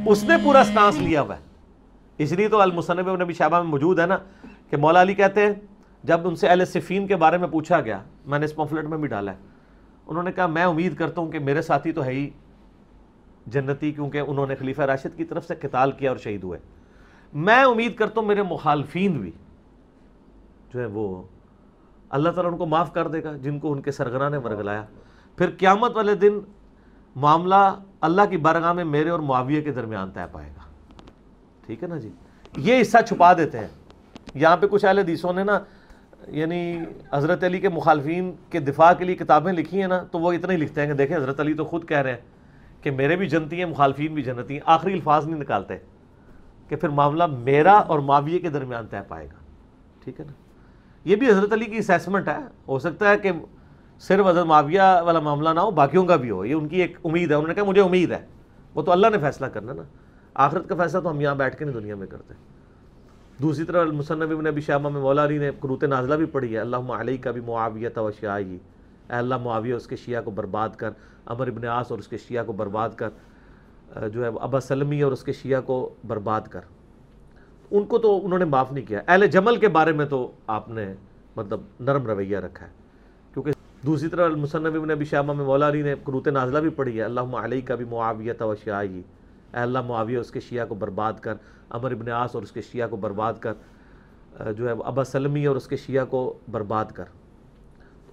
اس نے پورا سٹانس لیا ہوا ہے. اس لیے تو المصنف ابن ابی شیبہ میں موجود ہے نا کہ مولا علی کہتے ہیں جب ان سے اہل صفین کے بارے میں پوچھا گیا، میں نے اس پمفلٹ میں بھی ڈالا ہے، انہوں نے کہا میں امید کرتا ہوں کہ میرے ساتھی تو ہے ہی جنتی کیونکہ انہوں نے خلیفہ راشد کی طرف سے قتال کیا اور شہید ہوئے، میں امید کرتا ہوں میرے مخالفین بھی جو ہے وہ اللہ تعالیٰ ان کو معاف کر دے گا جن کو ان کے سرغنہ نے ورگلایا. پھر قیامت والے دن معاملہ اللہ کی بارگاہ میں میرے اور معاویہ کے درمیان طے پائے گا. ٹھیک ہے نا جی. یہ حصہ چھپا دیتے ہیں. یہاں پہ کچھ اہل حدیثوں نے نا یعنی حضرت علی کے مخالفین کے دفاع کے لیے کتابیں لکھی ہیں نا، تو وہ اتنا ہی لکھتے ہیں کہ دیکھیں حضرت علی تو خود کہہ رہے ہیں کہ میرے بھی جنتی ہیں، مخالفین بھی جنتی ہیں. آخری الفاظ نہیں نکالتے کہ پھر معاملہ میرا اور معاویہ کے درمیان طے پائے گا. ٹھیک ہے نا. یہ بھی حضرت علی کی اسیسمنٹ ہے. ہو سکتا ہے کہ صرف حضرت معاویہ والا معاملہ نہ ہو، باقیوں کا بھی ہو. یہ ان کی ایک امید ہے. انہوں نے کہا مجھے امید ہے. وہ تو اللہ نے فیصلہ کرنا نا. آخرت کا فیصلہ تو ہم یہاں بیٹھ کے نہیں دنیا میں کرتے. دوسری طرف المصنف ابن ابی شیبہ میں مولا علی نے قنوت نازلہ بھی پڑھی ہے، اللہم علیک بمعاویہ و شیعہ، اے اللہ معاویہ اس کے شیعہ کو برباد کر، عمر ابن عاص اور اس کے شیعہ کو برباد کر، جو ہے ابا سلمی اور اس کے شیعہ کو برباد کر. ان کو تو انہوں نے معاف نہیں کیا. اہل جمل کے بارے میں تو آپ نے مطلب نرم رویہ رکھا ہے. کیونکہ دوسری طرف المصنف ابن ابی شیبہ میں مولا علی نے قنوت نازلہ بھی پڑھی ہے، اللہم علیک بمعاویہ و شیعہ، اے اللہ معاویہ اس کے شیعہ کو برباد کر، عمر ابن عاص اور اس کے شیعہ کو برباد کر، جو ہے ابا سلمی اور اس کے شیعہ کو برباد کر.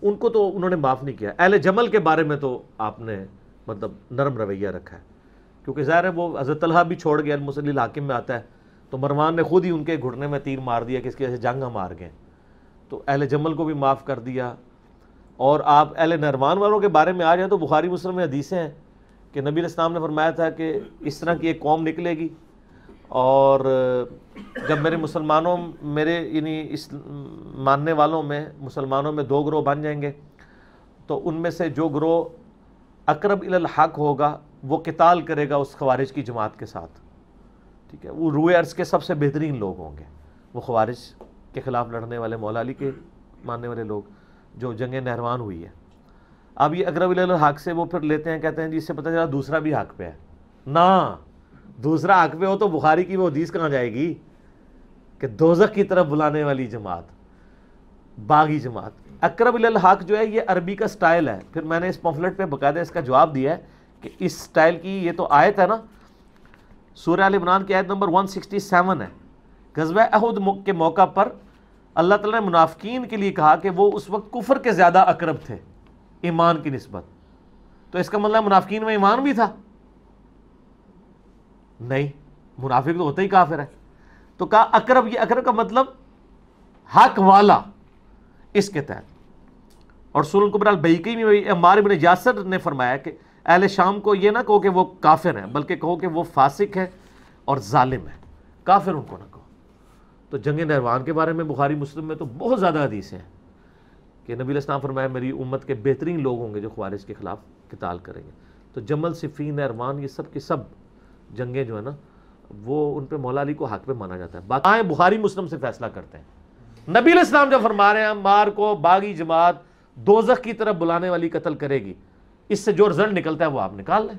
ان کو تو انہوں نے معاف نہیں کیا. اہل جمل کے بارے میں تو آپ نے مطلب نرم رویہ رکھا ہے. کیونکہ ظاہر ہے وہ حضرت طلحہ بھی چھوڑ گیا، المصلی الحاکم میں آتا ہے تو مروان نے خود ہی ان کے گھٹنے میں تیر مار دیا کہ اس کی وجہ سے جنگ ہم ہار گئے. تو اہل جمل کو بھی معاف کر دیا. اور آپ اہل نہروان والوں کے بارے میں آ جائیں تو بخاری مسلم میں حدیثیں ہیں کہ نبی علیہ السلام نے فرمایا تھا کہ اس طرح کی ایک قوم نکلے گی اور جب میرے یعنی اس ماننے والوں میں مسلمانوں میں دو گروہ بن جائیں گے تو ان میں سے جو گروہ اقرب الی الحق ہوگا وہ قتال کرے گا اس خوارج کی جماعت کے ساتھ. ٹھیک ہے. وہ روئے عرض کے سب سے بہترین لوگ ہوں گے، وہ خوارج کے خلاف لڑنے والے مولا علی کے ماننے والے لوگ جو جنگ نہروان ہوئی ہے. اب یہ اقرب الی الحق سے وہ پھر لیتے ہیں، کہتے ہیں جی اس سے پتہ چلا دوسرا بھی حق پہ ہے. نہ دوسرا حق پہ ہو تو بخاری کی وہ حدیث کہاں جائے گی کہ دوزخ کی طرف بلانے والی جماعت، باغی جماعت. اقرب الی الحق جو ہے یہ عربی کا سٹائل ہے. پھر میں نے اس پمفلٹ پہ باقاعدہ اس کا جواب دیا ہے کہ اس سٹائل کی یہ تو آیت ہے نا، سورہ آل عمران کی آیت نمبر 167 ہے. غزوہ احد کے موقع پر اللہ تعالیٰ نے منافقین کے لیے کہا کہ وہ اس وقت کفر کے زیادہ اقرب تھے ایمان کی نسبت. تو اس کا مطلب منافقین میں ایمان بھی تھا؟ نہیں، منافق تو ہوتا ہی کافر ہے. تو کہا اقرب، یہ اقرب کا مطلب حق والا اس کے تحت. اور سنن کبری البیہقی میں عمار بن یاسر نے فرمایا کہ اہل شام کو یہ نہ کہو کہ وہ کافر ہیں، بلکہ کہو کہ وہ فاسق ہے اور ظالم ہے. کافر ان کو نہ کہو. تو جنگ نہروان کے بارے میں بخاری مسلم میں تو بہت زیادہ حدیثیں ہیں کہ نبی علیہ السلام فرمایا میری امت کے بہترین لوگ ہوں گے جو خوارج کے خلاف قتال کریں گے. تو جمل، صفین، نہروان، یہ سب کی سب جنگیں جو ہے نا وہ ان پہ مولا علی کو حق پہ مانا جاتا ہے. باقی بخاری مسلم سے فیصلہ کرتے ہیں. نبی علیہ السلام جو فرما رہے ہیں مار کو باغی جماعت دوزخ کی طرف بلانے والی قتل کرے گی، اس سے جو رزلٹ نکلتا ہے وہ آپ نکال لیں.